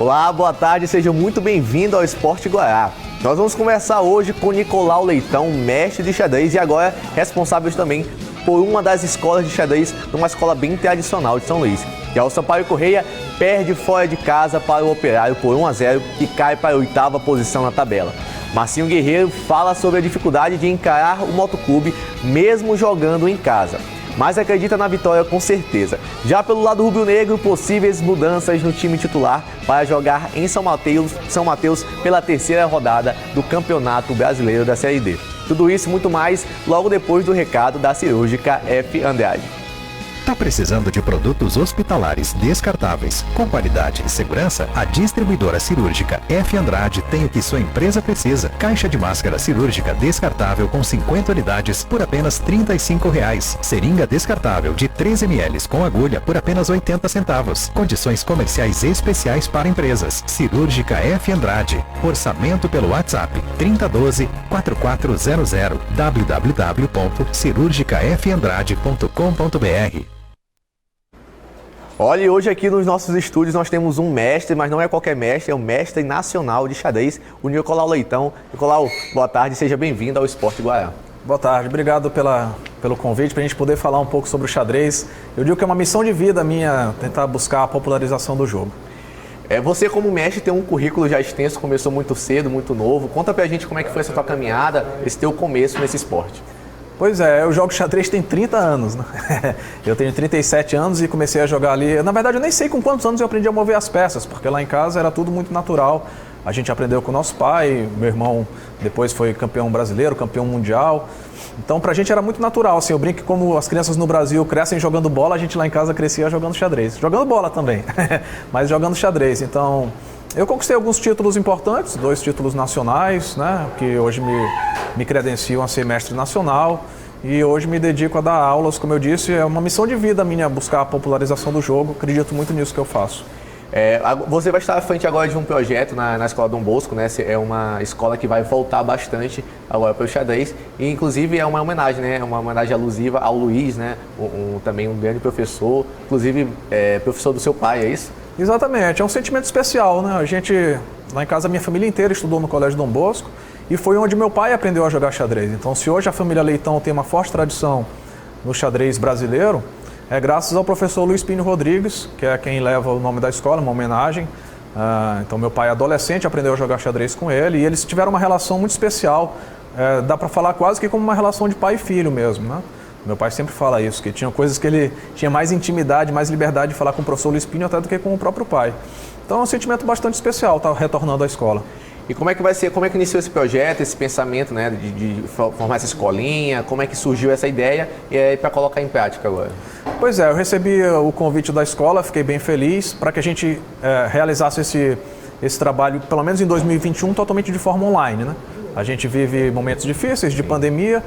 Olá, boa tarde, seja muito bem-vindo ao Esporte Guará. Nós vamos conversar hoje com Nicolau Leitão, mestre de xadrez e agora responsável também por uma das escolas de xadrez numa escola bem tradicional de São Luís. Já o Sampaio Correia perde fora de casa para o Operário por 1-0 e cai para a 8ª posição na tabela. Marcinho Guerreiro fala sobre a dificuldade de encarar o motoclube mesmo jogando em casa, mas acredita na vitória com certeza. Já pelo lado rubro-negro, possíveis mudanças no time titular para jogar em São Mateus pela 3ª rodada do Campeonato Brasileiro da Série D. Tudo isso e muito mais logo depois do recado da Cirúrgica F. Andrade. Tá precisando de produtos hospitalares descartáveis com qualidade e segurança? A distribuidora cirúrgica F. Andrade tem o que sua empresa precisa. Caixa de máscara cirúrgica descartável com 50 unidades por apenas R$ 35,00. Seringa descartável de 13 ml com agulha por apenas 80 centavos. Condições comerciais especiais para empresas. Cirúrgica F. Andrade. Orçamento pelo WhatsApp 3012-4400 www.cirurgicafandrade.com.br. Olha, hoje aqui nos nossos estúdios nós temos um mestre, mas não é qualquer mestre, é o mestre nacional de xadrez, o Nicolau Leitão. Nicolau, boa tarde, seja bem-vindo ao Esporte Guará. Boa tarde, obrigado pelo convite para a gente poder falar um pouco sobre o xadrez. Eu digo que é uma missão de vida minha tentar buscar a popularização do jogo. Você como mestre tem um currículo já extenso, começou muito cedo, muito novo. Conta pra gente como é que foi essa tua caminhada, esse teu começo nesse esporte. Pois é, eu jogo xadrez tem 30 anos, né? Eu tenho 37 anos e comecei a jogar ali. Na verdade, eu nem sei com quantos anos eu aprendi a mover as peças, porque lá em casa era tudo muito natural. A gente aprendeu com o nosso pai, meu irmão depois foi campeão brasileiro, campeão mundial. Então, pra gente era muito natural, assim, eu brinco que como as crianças no Brasil crescem jogando bola, a gente lá em casa crescia jogando xadrez. Jogando bola também, mas jogando xadrez. Então, eu conquistei alguns títulos importantes, 2 títulos nacionais, né, que hoje me credenciam a ser mestre nacional. E hoje me dedico a dar aulas, como eu disse, é uma missão de vida minha buscar a popularização do jogo, acredito muito nisso que eu faço. Você vai estar à frente agora de um projeto na Escola Dom Bosco, né? É uma escola que vai voltar bastante agora para o xadrez e inclusive é uma homenagem, né? Uma homenagem alusiva ao Luiz, né? Também um grande professor, inclusive professor do seu pai, é isso? Exatamente, é um sentimento especial, né? A gente, lá em casa, a minha família inteira estudou no Colégio Dom Bosco e foi onde meu pai aprendeu a jogar xadrez. Então, se hoje a família Leitão tem uma forte tradição no xadrez brasileiro, é graças ao professor Luiz Pino Rodrigues, que é quem leva o nome da escola, uma homenagem. Então, meu pai, adolescente, aprendeu a jogar xadrez com ele e eles tiveram uma relação muito especial. Dá para falar quase que como uma relação de pai e filho mesmo, né? Meu pai sempre fala isso, que tinha coisas que ele tinha mais intimidade, mais liberdade de falar com o professor Luiz Pino até do que com o próprio pai. Então, é um sentimento bastante especial estar retornando à escola. E como é que vai ser, como é que iniciou esse projeto, esse pensamento, né, de formar essa escolinha, como é que surgiu essa ideia e para colocar em prática agora? Pois é, eu recebi o convite da escola, fiquei bem feliz para que a gente realizasse esse trabalho, pelo menos em 2021, totalmente de forma online, né? A gente vive momentos difíceis de pandemia.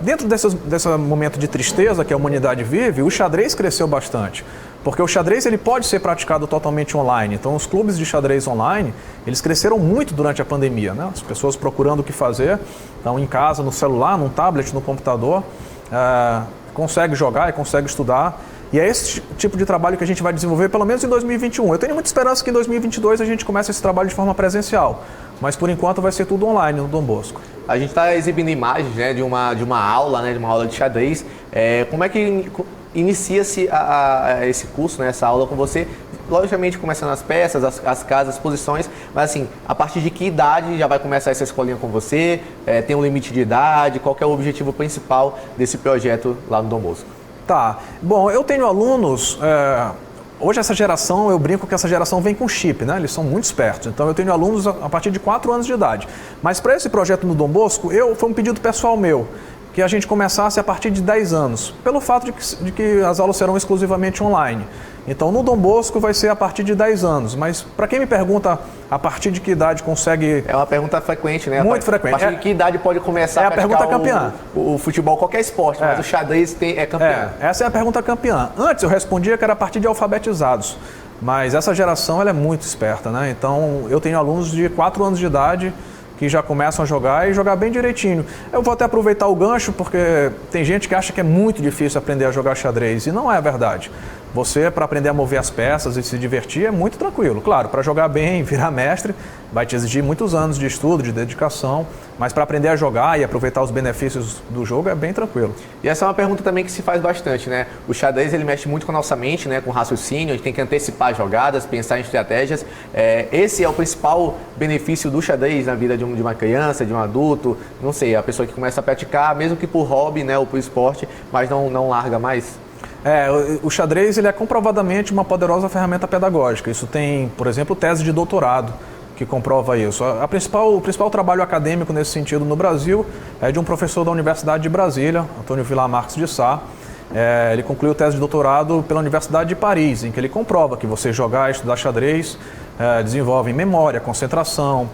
Dentro desse momento de tristeza que a humanidade vive, o xadrez cresceu bastante. Porque o xadrez ele pode ser praticado totalmente online. Então, os clubes de xadrez online, eles cresceram muito durante a pandemia, né? As pessoas procurando o que fazer, estão em casa, no celular, no tablet, no computador, consegue jogar e consegue estudar. E é esse tipo de trabalho que a gente vai desenvolver, pelo menos em 2021. Eu tenho muita esperança que em 2022 a gente comece esse trabalho de forma presencial. Mas, por enquanto, vai ser tudo online no Dom Bosco. A gente está exibindo imagens, né, de uma aula, né, de uma aula de xadrez. Como é que inicia-se esse curso, né, essa aula com você? Logicamente, começando as peças, as casas, as posições, mas assim, a partir de que idade já vai começar essa escolinha com você? Tem um limite de idade? Qual que é o objetivo principal desse projeto lá no Dom Bosco? Tá. Bom, eu tenho alunos... Hoje essa geração, eu brinco que essa geração vem com chip, né? Eles são muito espertos. Então eu tenho alunos a partir de 4 anos de idade. Mas para esse projeto no Dom Bosco, foi um pedido pessoal meu, que a gente começasse a partir de 10 anos, pelo fato de que as aulas serão exclusivamente online. Então no Dom Bosco vai ser a partir de 10 anos, mas para quem me pergunta a partir de que idade consegue... É uma pergunta frequente, né? Muito frequente. A partir de que idade pode começar a pergunta campeã. O futebol, qualquer esporte, mas o xadrez é campeão. Essa é a pergunta campeã. Antes eu respondia que era a partir de alfabetizados, mas essa geração ela é muito esperta, né? Então eu tenho alunos de 4 anos de idade que já começam a jogar e jogar bem direitinho. Eu vou até aproveitar o gancho porque tem gente que acha que é muito difícil aprender a jogar xadrez e não é verdade. você, para aprender a mover as peças e se divertir, é muito tranquilo. Claro, para jogar bem, virar mestre, vai te exigir muitos anos de estudo, de dedicação, mas para aprender a jogar e aproveitar os benefícios do jogo é bem tranquilo. E essa é uma pergunta também que se faz bastante, né? O xadrez, ele mexe muito com a nossa mente, né? Com o raciocínio, a gente tem que antecipar jogadas, pensar em estratégias. Esse é o principal benefício do xadrez na vida de uma criança, de um adulto, não sei, a pessoa que começa a praticar, mesmo que por hobby, né, ou por esporte, mas não larga mais. O xadrez ele é comprovadamente uma poderosa ferramenta pedagógica. Isso tem, por exemplo, tese de doutorado que comprova isso. O principal trabalho acadêmico nesse sentido no Brasil é de um professor da Universidade de Brasília, Antônio Vilar Marques de Sá. Ele concluiu tese de doutorado pela Universidade de Paris, em que ele comprova que você jogar e estudar xadrez desenvolve memória, concentração,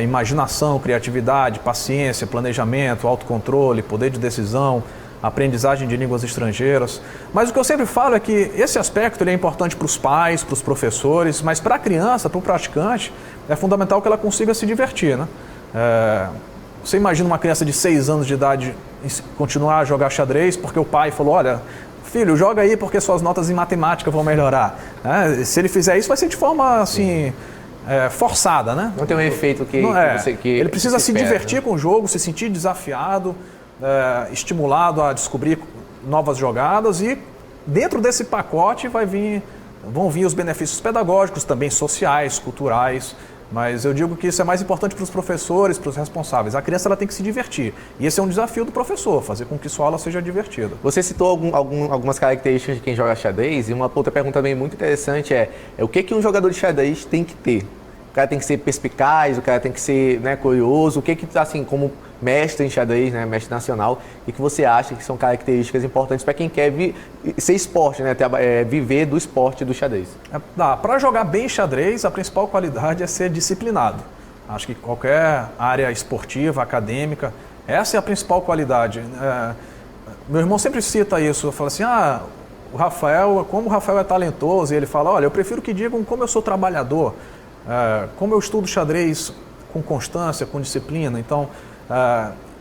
imaginação, criatividade, paciência, planejamento, autocontrole, poder de decisão, aprendizagem de línguas estrangeiras. Mas o que eu sempre falo é que esse aspecto ele é importante para os pais, para os professores, mas para a criança, para o praticante, é fundamental que ela consiga se divertir, né? Você imagina uma criança de 6 anos de idade continuar a jogar xadrez porque o pai falou, olha, filho, joga aí porque suas notas em matemática vão melhorar. Se ele fizer isso, vai ser de forma assim... forçada, né? Não tem um efeito que ele precisa se espera, divertir, né? com o jogo, se sentir desafiado, estimulado a descobrir novas jogadas e dentro desse pacote vão vir os benefícios pedagógicos, também sociais, culturais, mas eu digo que isso é mais importante para os professores, para os responsáveis. A criança ela tem que se divertir e esse é um desafio do professor, fazer com que sua aula seja divertida. Você citou algumas características de quem joga xadrez e uma outra pergunta também muito interessante é o que um jogador de xadrez tem que ter? O cara tem que ser perspicaz, o cara tem que ser, né, curioso, o que assim, como mestre em xadrez, né, mestre nacional, e que você acha que são características importantes para quem quer ser esporte, né, viver do esporte do xadrez? Para jogar bem xadrez, a principal qualidade é ser disciplinado. Acho que qualquer área esportiva, acadêmica, essa é a principal qualidade. Meu irmão sempre cita isso, fala assim, como o Rafael é talentoso, e ele fala, olha, eu prefiro que digam como eu sou trabalhador, como eu estudo xadrez com constância, com disciplina. Então,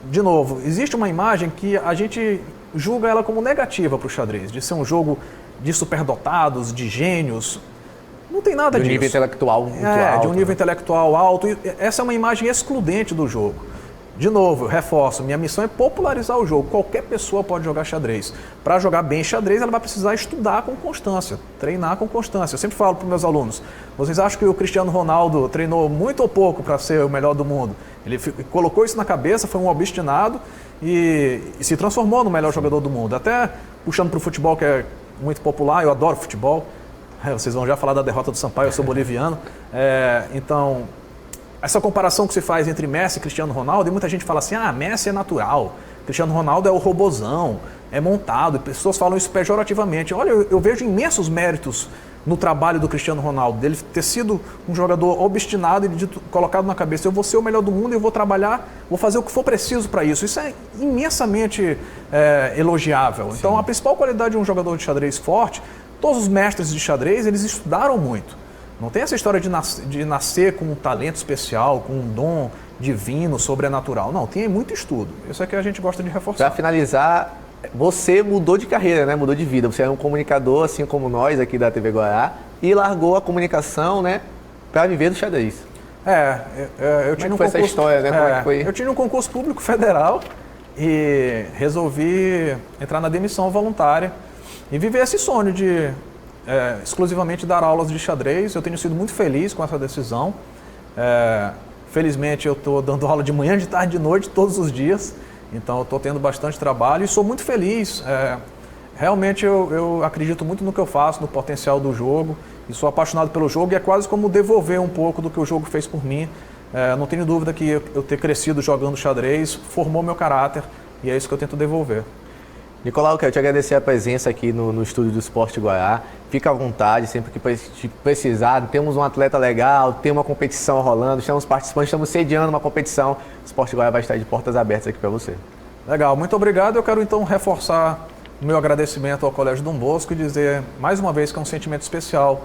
de novo, existe uma imagem que a gente julga ela como negativa para o xadrez, de ser um jogo de superdotados, de gênios. Não tem nada disso. De um nível intelectual muito alto. De um nível intelectual alto. E essa é uma imagem excludente do jogo. De novo, eu reforço, minha missão é popularizar o jogo. Qualquer pessoa pode jogar xadrez. Para jogar bem xadrez, ela vai precisar estudar com constância, treinar com constância. Eu sempre falo para os meus alunos, vocês acham que o Cristiano Ronaldo treinou muito ou pouco para ser o melhor do mundo? Ele colocou isso na cabeça, foi um obstinado e se transformou no melhor jogador do mundo. Até puxando para o futebol, que é muito popular, eu adoro futebol. Vocês vão já falar da derrota do Sampaio, eu sou boliviano. Então... essa comparação que se faz entre Messi e Cristiano Ronaldo, e muita gente fala assim, Messi é natural, Cristiano Ronaldo é o robozão, é montado, e pessoas falam isso pejorativamente. Olha, eu vejo imensos méritos no trabalho do Cristiano Ronaldo, dele ter sido um jogador obstinado e colocado na cabeça, eu vou ser o melhor do mundo e eu vou trabalhar, vou fazer o que for preciso para isso. Isso é imensamente elogiável. Sim. Então, a principal qualidade de um jogador de xadrez forte, todos os mestres de xadrez, eles estudaram muito. Não tem essa história de nascer com um talento especial, com um dom divino, sobrenatural. Não, tem muito estudo. Isso é que a gente gosta de reforçar. Para finalizar, você mudou de carreira, né? Mudou de vida. Você era um comunicador, assim como nós aqui da TV Guará, e largou a comunicação, né, para viver do xadrez. Eu tinha Como foi essa história, né? Como é que foi? Eu tinha um concurso público federal e resolvi entrar na demissão voluntária e viver esse sonho de... exclusivamente dar aulas de xadrez. Eu tenho sido muito feliz com essa decisão. Felizmente eu estou dando aula de manhã, de tarde, de noite, todos os dias. Então eu estou tendo bastante trabalho e sou muito feliz. Realmente eu acredito muito no que eu faço, no potencial do jogo. E sou apaixonado pelo jogo e é quase como devolver um pouco do que o jogo fez por mim. Não tenho dúvida que eu ter crescido jogando xadrez formou meu caráter e é isso que eu tento devolver. Nicolau, eu quero te agradecer a presença aqui no estúdio do Esporte Guará. Fica à vontade, sempre que precisar. Temos um atleta legal, tem uma competição rolando, estamos participando, estamos sediando uma competição. O Esporte Guará vai estar de portas abertas aqui para você. Legal, muito obrigado. Eu quero então reforçar o meu agradecimento ao Colégio Dom Bosco e dizer mais uma vez que é um sentimento especial.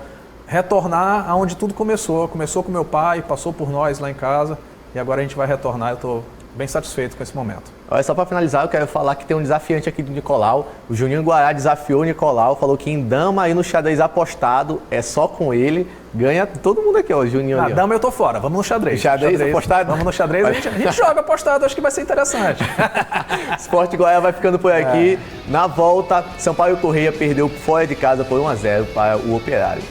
Retornar aonde tudo começou. Começou com meu pai, passou por nós lá em casa e agora a gente vai retornar. Eu estou bem satisfeito com esse momento. Olha, só para finalizar, eu quero falar que tem um desafiante aqui do Nicolau. O Juninho Guará desafiou o Nicolau, falou que em dama e no xadrez apostado é só com ele. Ganha todo mundo aqui, ó, Juninho. Na dama eu tô fora, vamos no xadrez. Xadrez apostado? Vamos no xadrez, a gente joga apostado, acho que vai ser interessante. Esporte Goiás vai ficando por aqui. Na volta, Sampaio Corrêa perdeu fora de casa por 1-0 para o Operário.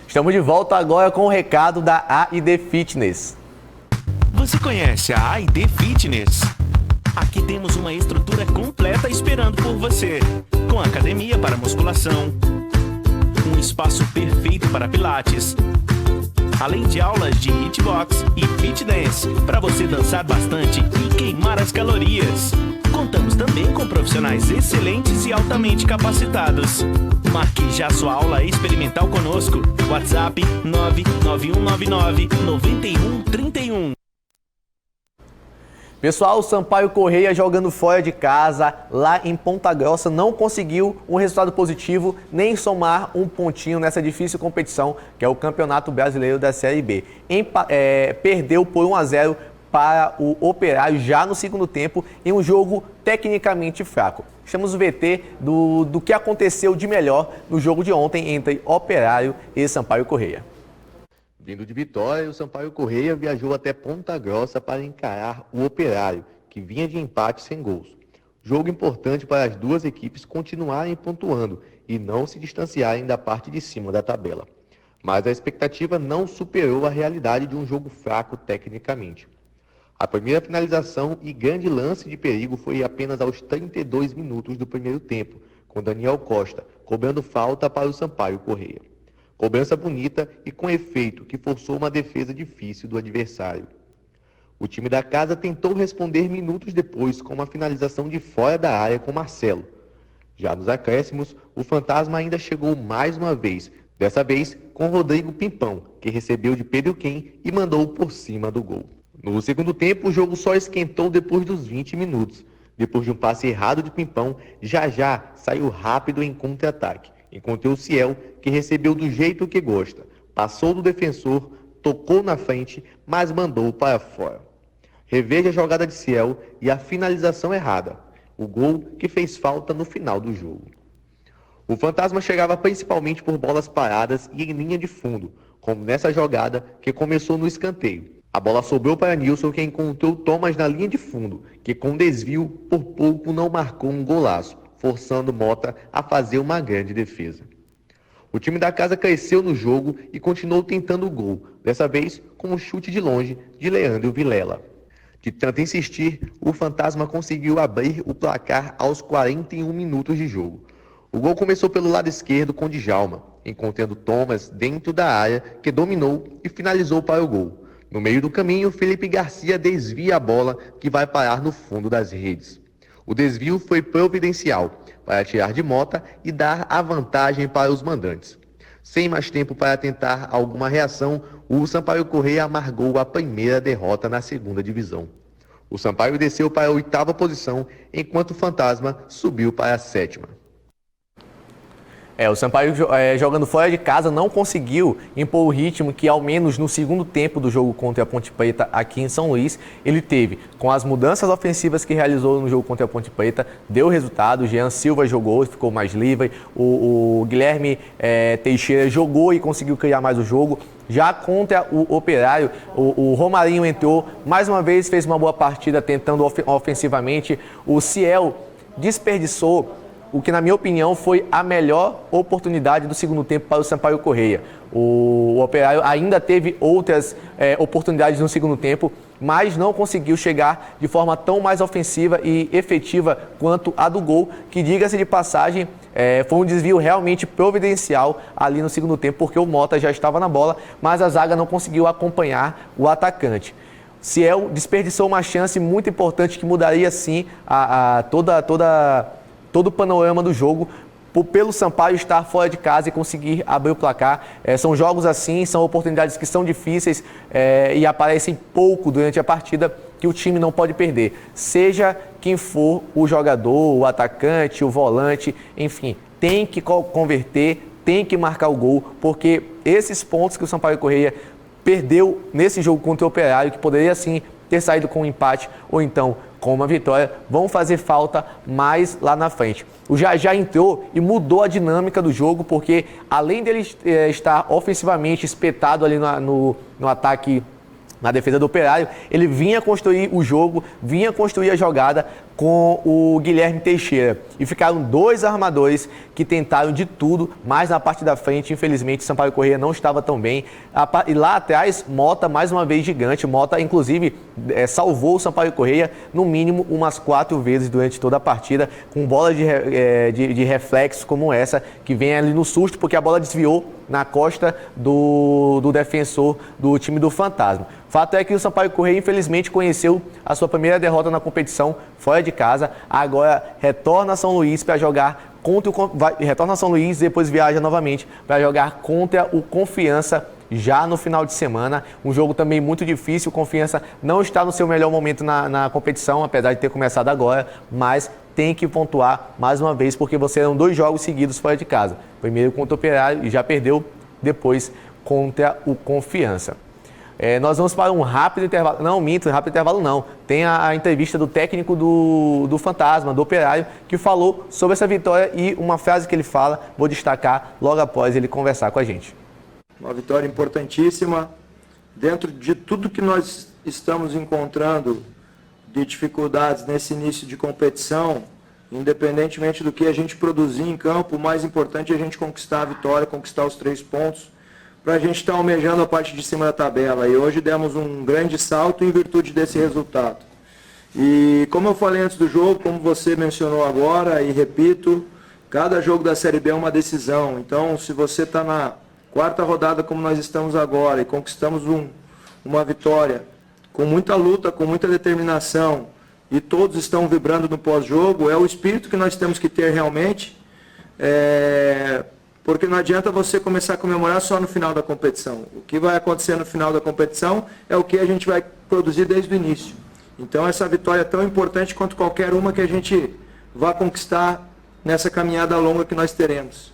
Estamos de volta agora com o recado da A&D Fitness. Você conhece a A&D Fitness? Aqui temos uma estrutura completa esperando por você, com academia para musculação, um espaço perfeito para pilates, além de aulas de hitbox e fit dance, para você dançar bastante e queimar as calorias. Contamos também com profissionais excelentes e altamente capacitados. Marque já sua aula experimental conosco. WhatsApp 99199-9131. Pessoal, o Sampaio Corrêa jogando fora de casa, lá em Ponta Grossa, não conseguiu um resultado positivo, nem somar um pontinho nessa difícil competição, que é o Campeonato Brasileiro da Série B. Perdeu por 1-0 para o Operário já no segundo tempo, em um jogo tecnicamente fraco. Estamos o VT do que aconteceu de melhor no jogo de ontem entre Operário e Sampaio Corrêa. Vindo de Vitória, o Sampaio Corrêa viajou até Ponta Grossa para encarar o Operário, que vinha de empate sem gols. Jogo importante para as duas equipes continuarem pontuando e não se distanciarem da parte de cima da tabela. Mas a expectativa não superou a realidade de um jogo fraco tecnicamente. A primeira finalização e grande lance de perigo foi apenas aos 32 minutos do primeiro tempo, com Daniel Costa cobrando falta para o Sampaio Corrêa. Cobrança bonita e com efeito que forçou uma defesa difícil do adversário. O time da casa tentou responder minutos depois com uma finalização de fora da área com Marcelo. Já nos acréscimos, o Fantasma ainda chegou mais uma vez, dessa vez com Rodrigo Pimpão, que recebeu de Pedro Quem e mandou por cima do gol. No segundo tempo, o jogo só esquentou depois dos 20 minutos. Depois de um passe errado de Pimpão, já saiu rápido em contra-ataque. Encontrou o Ciel, que recebeu do jeito que gosta. Passou do defensor, tocou na frente, mas mandou para fora. Reveja a jogada de Ciel e a finalização errada. O gol que fez falta no final do jogo. O Fantasma chegava principalmente por bolas paradas e em linha de fundo, como nessa jogada que começou no escanteio. A bola sobrou para Nilson, que encontrou Thomas na linha de fundo, que com desvio por pouco não marcou um golaço, forçando Mota a fazer uma grande defesa. O time da casa cresceu no jogo e continuou tentando o gol, dessa vez com um chute de longe de Leandro Vilela. De tanto insistir, o Fantasma conseguiu abrir o placar aos 41 minutos de jogo. O gol começou pelo lado esquerdo com Djalma, encontrando Thomas dentro da área, que dominou e finalizou para o gol. No meio do caminho, Felipe Garcia desvia a bola, que vai parar no fundo das redes. O desvio foi providencial para tirar de Mota e dar a vantagem para os mandantes. Sem mais tempo para tentar alguma reação, o Sampaio Corrêa amargou a primeira derrota na segunda divisão. O Sampaio desceu para a 8ª posição, enquanto o Fantasma subiu para a 7ª. O Sampaio jogando fora de casa não conseguiu impor o ritmo que, ao menos no segundo tempo do jogo contra a Ponte Preta aqui em São Luís, ele teve. Com as mudanças ofensivas que realizou no jogo contra a Ponte Preta, deu resultado. O Jean Silva jogou, ficou mais livre. O Guilherme Teixeira jogou e conseguiu criar mais o jogo. Já contra o Operário, o Romarinho entrou, mais uma vez fez uma boa partida tentando ofensivamente. O Ciel desperdiçou o que, na minha opinião, foi a melhor oportunidade do segundo tempo para o Sampaio Corrêa. O Operário ainda teve outras oportunidades no segundo tempo, mas não conseguiu chegar de forma tão mais ofensiva e efetiva quanto a do gol, que, diga-se de passagem, foi um desvio realmente providencial ali no segundo tempo, porque o Mota já estava na bola, mas a zaga não conseguiu acompanhar o atacante. Ciel desperdiçou uma chance muito importante que mudaria, sim, todo o panorama do jogo, pelo Sampaio estar fora de casa e conseguir abrir o placar. São jogos assim, são oportunidades que são difíceis e aparecem pouco durante a partida, que o time não pode perder. Seja quem for o jogador, o atacante, o volante, enfim, tem que converter, tem que marcar o gol, porque esses pontos que o Sampaio Corrêa perdeu nesse jogo contra o Operário, que poderia sim ter saído com um empate ou então com uma vitória, vão fazer falta mais lá na frente. O Já entrou e mudou a dinâmica do jogo, porque além dele estar ofensivamente espetado ali no ataque, na defesa do Operário, ele vinha construir o jogo, vinha construir a jogada com o Guilherme Teixeira. E ficaram 2 armadores que tentaram de tudo, mas na parte da frente, infelizmente, Sampaio Corrêa não estava tão bem. E lá atrás, Mota, mais uma vez gigante. Mota, inclusive, salvou o Sampaio Corrêa, no mínimo, umas 4 vezes durante toda a partida, com bola de reflexo como essa, que vem ali no susto, porque a bola desviou na costa do defensor do time do Fantasma. Fato é que o Sampaio Corrêa, infelizmente, conheceu a sua primeira derrota na competição fora de casa. Agora retorna a São Luís para jogar retorna a São Luís, depois viaja novamente para jogar contra o Confiança já no final de semana. Um jogo também muito difícil. O Confiança não está no seu melhor momento na competição, apesar de ter começado agora, mas tem que pontuar mais uma vez, porque serão 2 jogos seguidos fora de casa. Primeiro contra o Operário e já perdeu, depois contra o Confiança. Nós vamos para um rápido intervalo. Não, minto, rápido intervalo não. Tem a entrevista do técnico do Fantasma, do Operário, que falou sobre essa vitória e uma frase que ele fala, vou destacar logo após ele conversar com a gente. Uma vitória importantíssima. Dentro de tudo que nós estamos encontrando de dificuldades nesse início de competição, independentemente do que a gente produzir em campo, o mais importante é a gente conquistar a vitória, conquistar os 3 pontos, para a gente estar almejando a parte de cima da tabela. E hoje demos um grande salto em virtude desse resultado. E como eu falei antes do jogo, como você mencionou agora, e repito, cada jogo da Série B é uma decisão. Então, se você está na 4ª rodada como nós estamos agora e conquistamos uma vitória com muita luta, com muita determinação, e todos estão vibrando no pós-jogo, é o espírito que nós temos que ter realmente, porque não adianta você começar a comemorar só no final da competição. O que vai acontecer no final da competição é o que a gente vai produzir desde o início. Então essa vitória é tão importante quanto qualquer uma que a gente vá conquistar nessa caminhada longa que nós teremos.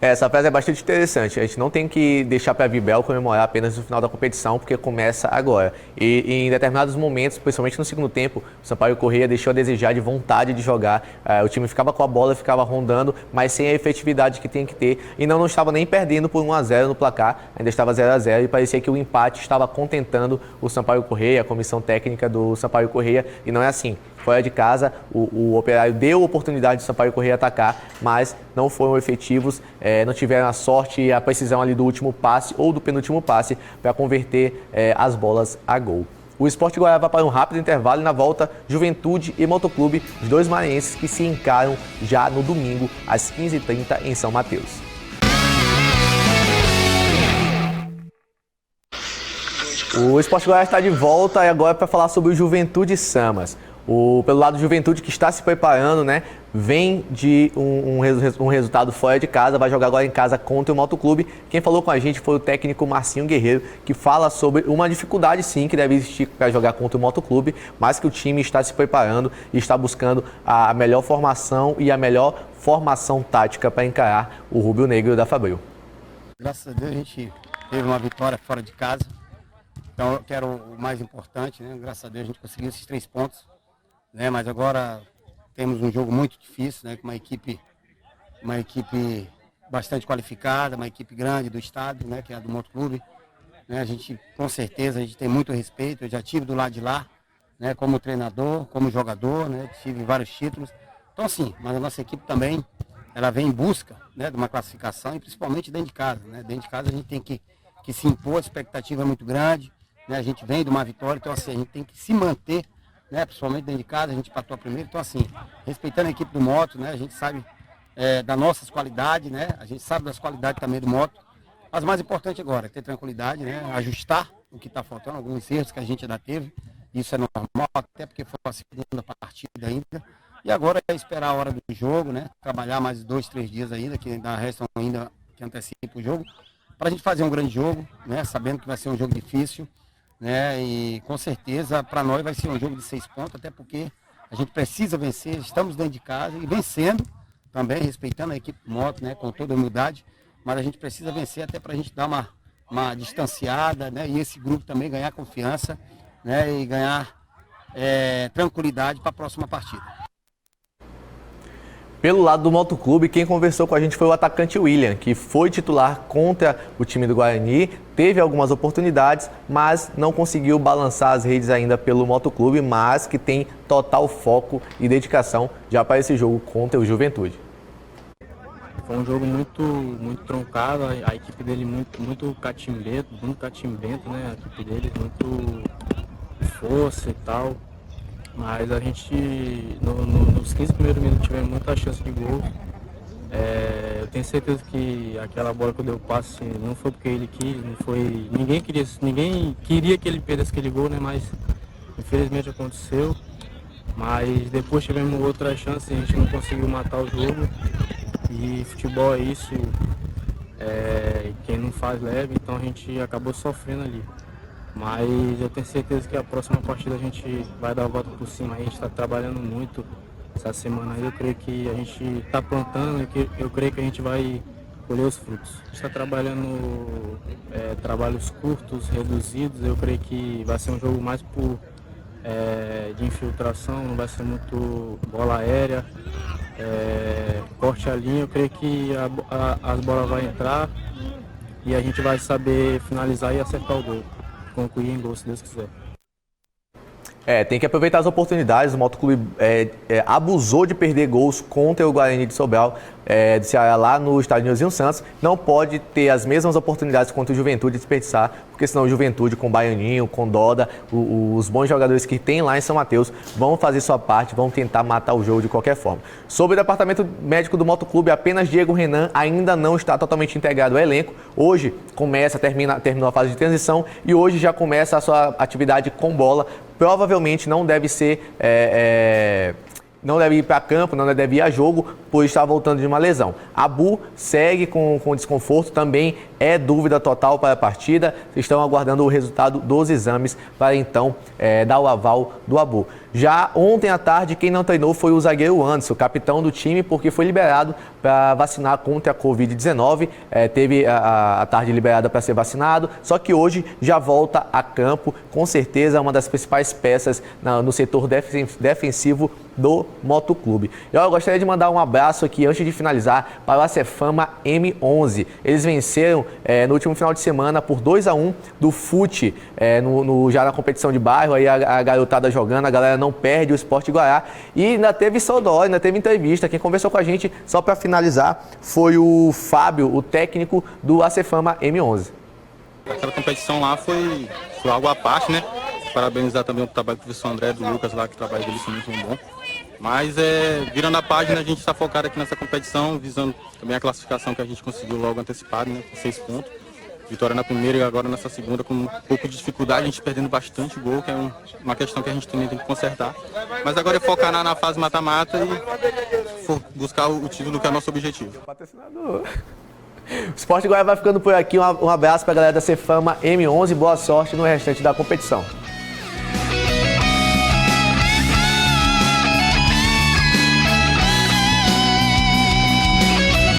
Essa frase é bastante interessante. A gente não tem que deixar para a Vibel comemorar apenas no final da competição, porque começa agora. E em determinados momentos, principalmente no segundo tempo, o Sampaio Corrêa deixou a desejar de vontade de jogar. O time ficava com a bola, ficava rondando, mas sem a efetividade que tem que ter. E não estava nem perdendo por 1-0 no placar, ainda estava 0-0 e parecia que o empate estava contentando o Sampaio Corrêa, a comissão técnica do Sampaio Corrêa, e não é assim. Fora de casa, o Operário deu oportunidade do Sampaio Corrêa atacar, mas não foram efetivos, não tiveram a sorte e a precisão ali do último passe ou do penúltimo passe para converter as bolas a gol. O Sport Goiás vai para um rápido intervalo e na volta, Juventude e Motoclube, os 2 maranhenses que se encaram já no domingo, às 15h30 em São Mateus. O Sport Goiás está de volta e agora para falar sobre o Juventude Samas. Pelo lado do Juventude, que está se preparando, né? Vem de um resultado fora de casa, vai jogar agora em casa contra o Motoclube. Quem falou com a gente foi o técnico Marcinho Guerreiro, que fala sobre uma dificuldade sim que deve existir para jogar contra o Motoclube, mas que o time está se preparando e está buscando a melhor formação e a melhor formação tática para encarar o Rubro Negro da Fabril. Graças a Deus a gente teve uma vitória fora de casa, então que era o mais importante, né? Graças a Deus a gente conseguiu esses 3 pontos. Mas agora temos um jogo muito difícil, né, com uma equipe bastante qualificada, uma equipe grande do estado, né, que é a do Motoclube. A gente, com certeza, a gente tem muito respeito. Eu já tive do lado de lá, né, como treinador, como jogador, né, tive vários títulos. Então, assim, mas a nossa equipe também, ela vem em busca, né, de uma classificação e principalmente dentro de casa. Né? Dentro de casa a gente tem que se impor, a expectativa é muito grande, né, a gente vem de uma vitória, então assim, a gente tem que se manter, né, principalmente dentro de casa, a gente empatou primeiro, então assim, respeitando a equipe do Moto, né, a gente sabe das nossas qualidades, né, a gente sabe das qualidades também do Moto, mas o mais importante agora é ter tranquilidade, né, ajustar o que está faltando, alguns erros que a gente ainda teve, isso é normal, até porque foi a segunda partida ainda, e agora é esperar a hora do jogo, né, trabalhar mais 2, 3 dias ainda, que ainda restam ainda que antecipa o jogo, para a gente fazer um grande jogo, né, sabendo que vai ser um jogo difícil, né, e com certeza para nós vai ser um jogo de 6 pontos, até porque a gente precisa vencer, estamos dentro de casa e vencendo também, respeitando a equipe do Moto, né, com toda a humildade, mas a gente precisa vencer até para a gente dar uma distanciada, né? E esse grupo também ganhar confiança, né? E ganhar tranquilidade para a próxima partida. Pelo lado do Motoclube, quem conversou com a gente foi o atacante William, que foi titular contra o time do Guarani, teve algumas oportunidades, mas não conseguiu balançar as redes ainda pelo Motoclube, mas que tem total foco e dedicação já para esse jogo contra o Juventude. Foi um jogo muito truncado, a equipe dele muito catimbento, né? A equipe dele muito força e tal. Mas a gente, nos 15 primeiros minutos, tivemos muita chance de gol. Eu tenho certeza que aquela bola que eu dei o passe não foi porque ele quis, não foi. Ninguém queria que ele perdesse aquele gol, né? Mas infelizmente aconteceu. Mas depois tivemos outra chance e a gente não conseguiu matar o jogo. E futebol é isso, quem não faz leve, então a gente acabou sofrendo ali. Mas eu tenho certeza que a próxima partida a gente vai dar a volta por cima. A gente está trabalhando muito essa semana aí. Eu creio que a gente está plantando e eu creio que a gente vai colher os frutos. A gente está trabalhando trabalhos curtos, reduzidos. Eu creio que vai ser um jogo mais de infiltração, não vai ser muito bola aérea. Corte a linha, eu creio que as bolas vão entrar e a gente vai saber finalizar e acertar o gol. Concluir em gol, se Deus quiser. Tem que aproveitar as oportunidades. O Motoclube abusou de perder gols contra o Guarani de Sobral do Ceará lá no estádio Nilzinho Santos. Não pode ter as mesmas oportunidades contra o Juventude desperdiçar, porque senão o Juventude com Baianinho, com Doda, os bons jogadores que tem lá em São Mateus vão fazer sua parte, vão tentar matar o jogo de qualquer forma. Sobre o departamento médico do Motoclube, apenas Diego Renan ainda não está totalmente integrado ao elenco. Hoje terminou a fase de transição e hoje já começa a sua atividade com bola. Provavelmente não deve ir para campo, não deve ir a jogo, pois está voltando de uma lesão. Abu segue com desconforto, também é dúvida total para a partida. Estão aguardando o resultado dos exames para então dar o aval do Abu. Já ontem à tarde, quem não treinou foi o zagueiro Anderson, capitão do time, porque foi liberado para vacinar contra a Covid-19. Teve a tarde liberada para ser vacinado, só que hoje já volta a campo, com certeza uma das principais peças no setor defensivo do Motoclube. Eu gostaria de mandar um abraço aqui, antes de finalizar, para o Acefama M11. Eles venceram no último final de semana por 2-1 do FUT, já na competição de bairro, aí a garotada jogando, a galera não perde o Sport Guará. E ainda teve saudade, ainda teve entrevista. Quem conversou com a gente, só para finalizar, foi o Fábio, o técnico do Acefama M11. Aquela competição lá foi algo à parte, né? Parabenizar também o trabalho do professor André, do Lucas lá, que o trabalho deles foi muito bom. Mas virando a página, a gente está focado aqui nessa competição, visando também a classificação que a gente conseguiu logo antecipado, né? Com 6 pontos. Vitória na primeira e agora nessa segunda com um pouco de dificuldade, a gente perdendo bastante gol, que é uma questão que a gente também tem que consertar. Mas agora é focar na fase mata-mata e buscar o título, que é o nosso objetivo. O Sport Guará vai ficando por aqui. Um abraço para a galera da Acefama M11. Boa sorte no restante da competição.